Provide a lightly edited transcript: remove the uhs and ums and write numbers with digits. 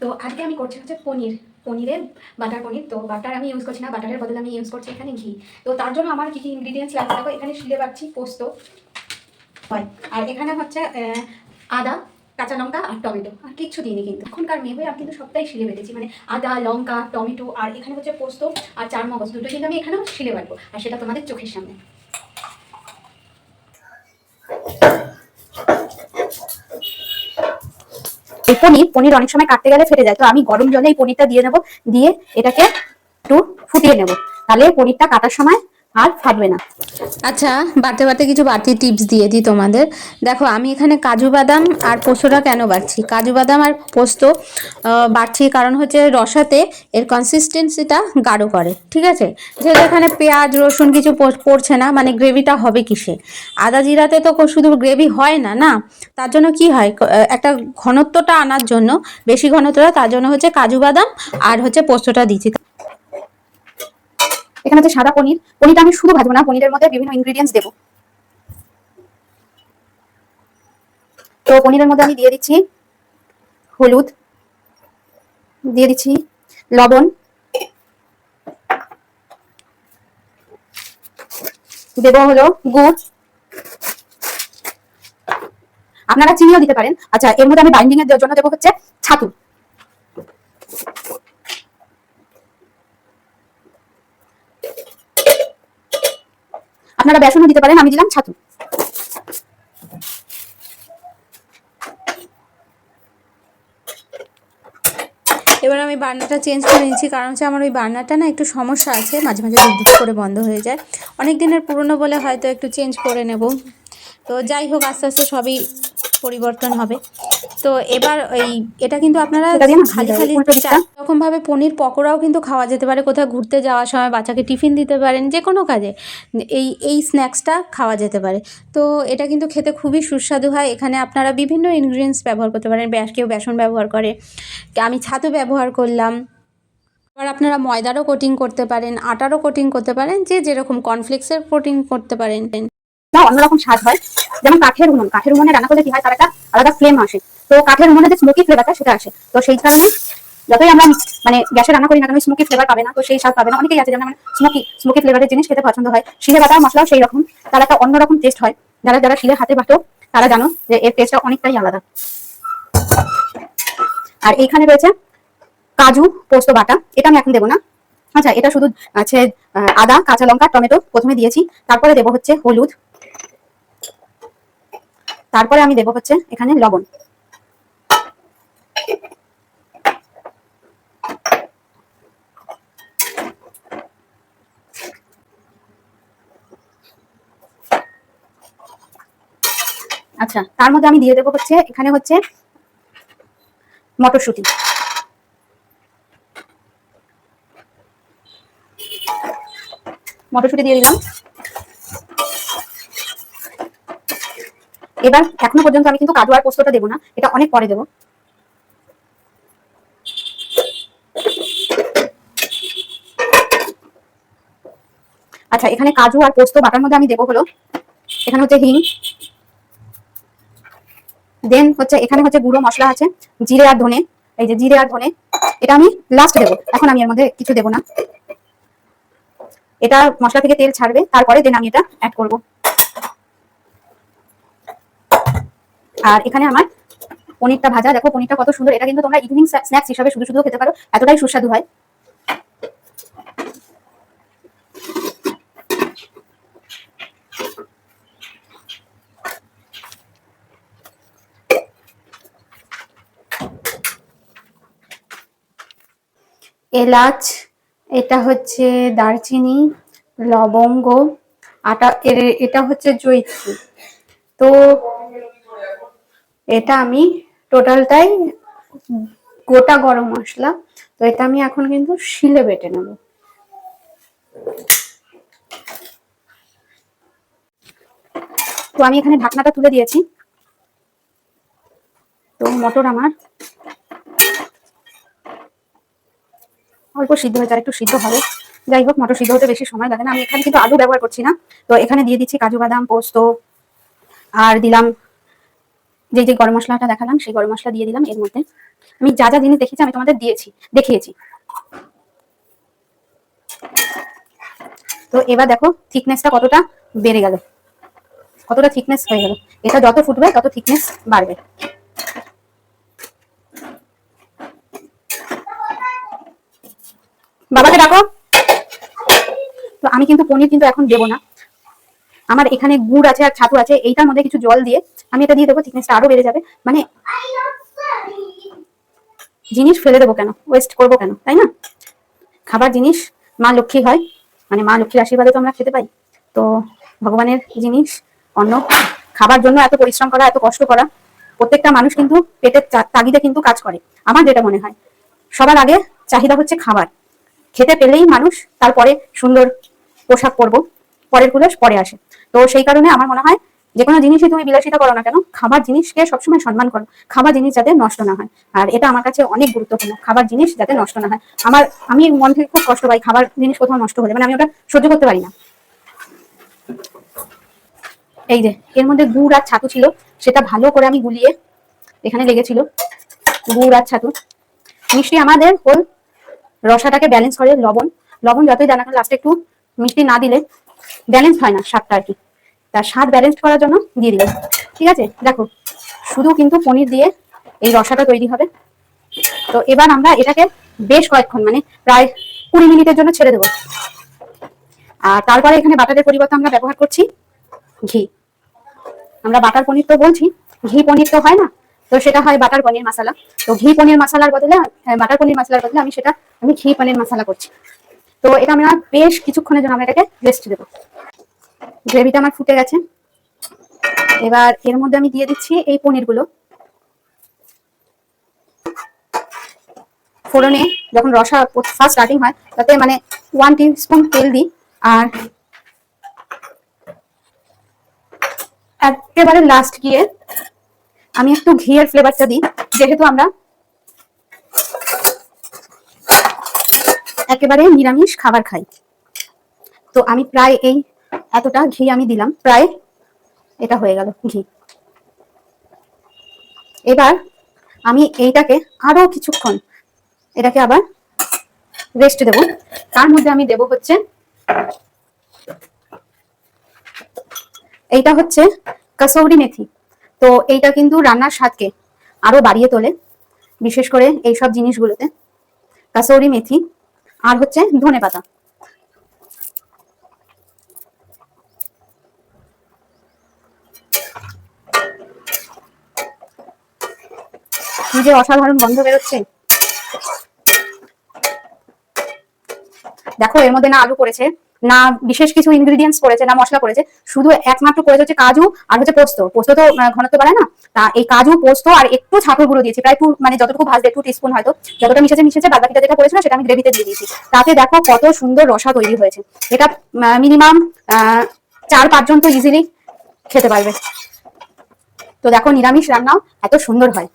তো আজকে আমি করছি হচ্ছে পনিরের বাটার পনির। তো বাটার আমি ইউজ করছি না, বাটারের বদলে আমি ইউজ করছি এখানে ঘি। তো তার জন্য আমার কী কী ইনগ্রিডিয়েন্টস লাগবে দেখো, এখানে শিলে বাড়ছি পোস্ত হয়, আর এখানে হচ্ছে আদা, কাঁচা লঙ্কা আর টমেটো, আর কিচ্ছু দিইনি। কিন্তু এখনকার মেয়ে হয়ে আমি কিন্তু সবটাই শিলে বেটেছি, মানে আদা, লঙ্কা, টমেটো, আর এখানে হচ্ছে পোস্ত আর চারমগজ, দুটো কিন্তু আমি এখানেও শিলে বাটবো, আর সেটা তোমাদের চোখের সামনে। এই পনির অনেক সময় কাটতে গেলে ফেটে যায়, তো আমি গরম জলে এই পনিরটা দিয়ে নেবো, দিয়ে এটাকে একটু ফুটিয়ে নেব, তাহলে পনিরটা কাটার সময় আর ফাটবে না। আচ্ছা, বাড়তে বাড়তে কিছু বাড়তি টিপস দিয়ে দিই তোমাদের। দেখো, আমি এখানে কাজু বাদাম আর পোস্তটা কেন বাড়ছি, কাজু বাদাম আর পোস্ত বাড়ছি কারণ হচ্ছে রসাতে এর কনসিস্টেন্সিটা গাঢ় করে, ঠিক আছে। যেহেতু এখানে পেঁয়াজ রসুন কিছু পড়ছে না, মানে গ্রেভিটা হবে কিসে। আদা জিরাতে তো শুধু গ্রেভি হয় না, না, তার জন্য কি হয়, একটা ঘনত্বটা আনার জন্য, বেশি ঘনত্বটা, তার জন্য হচ্ছে কাজু বাদাম আর হচ্ছে পোস্তটা দিচ্ছি। এখানে হচ্ছে সাদা পনিরটা আমি শুধু ভাজবো না, পনিরের মধ্যে বিভিন্ন ইনগ্রিডিয়েন্টস দেবো। তো পনিরের মধ্যে আমি দিয়ে দিচ্ছি হলুদ, দিয়ে দিচ্ছি লবণ, দেবো হলো গুড়, আপনারা চিনিও দিতে পারেন। আচ্ছা, এর মধ্যে আমি বাইন্ডিং এর জন্য দেবো হচ্ছে ছাতু। আপনারা বেসনও দিতে পারেন, আমি দিলাম ছাতু। এবার আমি বার্নারটা চেঞ্জ করে নিচ্ছি, কারণ হচ্ছে আমার ওই বার্নারটা না একটু সমস্যা আছে, মাঝে মাঝে দুপ করে বন্ধ হয়ে যায়। অনেক দিনের পুরনো বলে হয়তো একটু চেঞ্জ করে নেব। তো যাই হোক, আস্তে আস্তে সবই পরিবর্তন হবে। তো এবার এটা কিন্তু আপনারা খালি খালি রকমভাবে পনির পকোড়াও কিন্তু খাওয়া যেতে পারে, কোথাও ঘুরতে যাওয়ার সময় বাচ্চাকে টিফিন দিতে পারেন, যে কোনো কাজে এই স্ন্যাক্সটা খাওয়া যেতে পারে। তো এটা কিন্তু খেতে খুবই সুস্বাদু হয়। এখানে আপনারা বিভিন্ন ইনগ্রিডিয়েন্টস ব্যবহার করতে পারেন, কেউ বেসন ব্যবহার করে, আমি ছাতু ব্যবহার করলাম। আবার আপনারা ময়দারও কোটিং করতে পারেন, আটারও কোটিং করতে পারেন, যে যেরকম কর্নফ্লেক্সের কোটিং করতে পারেন। অন্যরকম স্বাদ হয়, যেমন কাঠের উনুনে রান্না করলে কি হয়, তার একটা আলাদা ফ্লেম আসে। তো কাঠের উনুনে যে স্মোকি ফ্লেভারটা সেটা আসে। তো সেই কারণে যতই আমরা মানে গ্যাসে রান্না করি না কেন, স্মোকি ফ্লেভার পাবে না, তো সেই স্বাদ পাবে না। অনেকেই আছে যেমন স্মোকি ফ্লেভারের জিনিস খেতে পছন্দ হয়। শিলে বাটা মশলাও সেই রকম, তার একটা অন্যরকম টেস্ট হয়। যারা যারা শিলে হাতে বাটো তারা জানো যে এর টেস্টটা অনেকটাই আলাদা। আর এইখানে রয়েছে কাজু পোস্ত বাটা, এটা আমি এখন দেবো না। আচ্ছা, এটা শুধু আছে আদা, কাঁচা লঙ্কা, টমেটো প্রথমে দিয়েছি, তারপরে দেবো হচ্ছে হলুদ, তারপরে আমি দেবো হচ্ছে এখানে লবণ। আচ্ছা, তার মধ্যে আমি দিয়ে দেবো হচ্ছে এখানে হচ্ছে মটরশুঁটি। মটরশুঁটি দিয়ে দিলাম। এবার এখনো পর্যন্ত আমি কিন্তু কাজু আর পোস্তটা দেবো না, এটা অনেক পরে দেবো। আচ্ছা, এখানে কাজু আর পোস্ত বাটার মধ্যে আমি দেবো হলো এখানে হচ্ছে হিং, দেন হচ্ছে এখানে হচ্ছে গুঁড়ো মশলা আছে জিরে আর ধনে, এই যে জিরে আর ধনে, এটা আমি লাস্ট দেবো, এখন আমি এর মধ্যে কিছু দেবো না। এটা মশলা থেকে তেল ছাড়বে, তারপরে দেন আমি এটা অ্যাড করব। আর এখানে আমার পনিরটা ভাজা, দেখো পনিরটা কত সুন্দর। এটা কিন্তু তোমরা ইভিনিং স্ন্যাক্স হিসাবে শুধু শুধু খেতে পারো, এতটাই সুস্বাদু হয়। এলাচ, এটা হচ্ছে দারচিনি, লবঙ্গ, এটা হচ্ছে জয়িত্রী। তো এটা আমি টোটালটাই গোটা গরম মশলা। তো এটা আমি এখন কিন্তু শিলে বেটে নেব। তো আমি এখানে ঢাকনাটা তুলে দিয়েছি। তো মটর আমার অল্প সিদ্ধ হয়েছে, আর একটু সিদ্ধ হবে। যাই হোক, মটর সিদ্ধ হতে বেশি সময় লাগে না। আমি এখানে কিন্তু আলু ব্যবহার করছি না। তো এখানে দিয়ে দিচ্ছি কাজু বাদাম পোস্ত, আর দিলাম যে যে গরম মশলাটা দেখালাম সেই গরম মশলা দিয়ে দিলাম এর মধ্যে। আমি যা যা জিনিস দেখেছি আমি তোমাদের দেখিয়েছি। তো এবার দেখো থিকনেসটা কতটা বেড়ে গেল, কতটা থিকনেস হয়ে গেল। এটা যত ফুটবে তত থিকনেস বাড়বে। বাবাকে ডাকো। তো আমি কিন্তু পনির কিন্তু এখন দেবো না, আমার এখানে গুড় আছে আর ছাতু আছে, এইটার মধ্যে কিছু জল দিয়ে আমি এটা দিয়ে দেবো, থিকনেসটা আরো বেড়ে যাবে। মানে জিনিস ফেলে দেবো কেন, ওয়েস্ট করবো কেন, তাই না? খাবার জিনিস মা লক্ষ্মী হয়, মানে মা লক্ষ্মীর আশীর্বাদে তো আমরা খেতে পাই। তো ভগবানের জিনিস অন্ন খাবার জন্য এত পরিশ্রম করা, এত কষ্ট করা, প্রত্যেকটা মানুষ কিন্তু পেটের তাগিদে কিন্তু কাজ করে। আমার যেটা মনে হয় সবার আগে চাহিদা হচ্ছে খাবার, খেতে পেলেই মানুষ তারপরে সুন্দর পোশাক পরবো, পরের গুলো পরে আসে। তো সেই কারণে আমার মনে হয় যে কোনো জিনিসই তুমি বিলাসিতা করো না কেন, খাবার জিনিসকে সবসময় সম্মান করো, খাবার জিনিস যাতে নষ্ট না হয়। আর এটা আমার কাছে অনেক গুরুত্বপূর্ণ, খাবার জিনিস যাতে নষ্ট না হয়। আমি মন থেকে খুব কষ্ট পাই খাবার জিনিস কোথাও নষ্ট হলে, মানে আমি ওটা সহ্য করতে পারি না। এই যে এর মধ্যে গুড় আর ছাতু ছিল, সেটা ভালো করে আমি গুলিয়ে, এখানে লেগেছিল গুড় আর ছাতু। মিষ্টি আমাদের হোল রসাটাকে ব্যালেন্স করে লবণ, লবণ যতই দানা লাস্টে একটু মিষ্টি না দিলে ব্যালেন্স হয় না স্বাদটা আর কি। তার স্বাদ ব্যালেন্স করার জন্য দিয়ে দিলাম। ঠিক আছে, দেখো শুধু কিন্তু পনির দিয়ে এই রসাটা তৈরি হবে। তো এবার আমরা এটাকে বেশ কয়েকক্ষণ, মানে প্রায় 20 মিনিটের জন্য ছেড়ে দেবো। আর তারপরে এখানে বাটারের পরিবর্তে আমরা ব্যবহার করছি ঘি। আমরা বাটার পনির তো বলছি, ঘি পনির তো হয় না, তো সেটা হয় বাটার পনির মশলা। তো ঘি পনির মশলার বদলে, বাটার পনির মশলার বদলে আমি ঘি পনির মশলা করছি। তো এটা আমরা বেশ কিছুক্ষণের জন্য আমরা এটাকে রেস্ট দেবো। গ্রেভিটা আমার ফুটে গেছে, এবার এর মধ্যে আমি দিয়ে দিচ্ছি এই পনিরগুলো। ফোড়নে যখন রসা ফার্স্ট স্টার্টিং হয় তাতে মানে 1 টিস্পুন তেল দিই, আর একেবারে লাস্ট গিয়ে আমি একটু ঘিয়ের ফ্লেভারটা দিই, যেহেতু আমরা একেবারে নিরামিষ খাবার খাই। তো আমি প্রায় এই এতটা ঘি আমি দিলাম, প্রায় এটা হয়ে গেল ঘি। এবার আমি এইটাকে আরো কিছুক্ষণ এটাকে আবার রেস্ট দেব। তার মধ্যে আমি দেব হচ্ছে এইটা হচ্ছে কাসৌরি মেথি। তো এইটা কিন্তু রান্নার স্বাদকে আরো বাড়িয়ে তোলে, বিশেষ করে এইসব জিনিসগুলোতে কাসৌরি মেথি আর হচ্ছে ধনেপাতা। কি যে অসাধারণ গন্ধ বেরোচ্ছে। দেখো এর মধ্যে না আলু পড়েছে, না বিশেষ কিছু ইনগ্রিডিয়েন্টস পড়েছে, না মশলা পড়েছে, শুধু একমাত্র পড়েছে হচ্ছে কাজু আর হচ্ছে পোস্ত। পোস্ত তো ঘনত্ব বাড়ায় না, তা এই কাজু পোস্ত আর একটু ছাতুর গুঁড়ো দিয়েছি, প্রায় মানে যতটুকু ভাজবে 2 টিস্পুন, হয়তো যতটা মিশেছে, বাদ বাকিটা যেটা পড়েছিল সেটা আমি গ্রেভিতে দিয়ে দিয়েছি। তাতে দেখো কত সুন্দর রসা তৈরি হয়েছে। এটা মিনিমাম 4-5 জন তো ইজিলি খেতে পারবে। তো দেখো নিরামিষ রান্নাও এত সুন্দর হয়।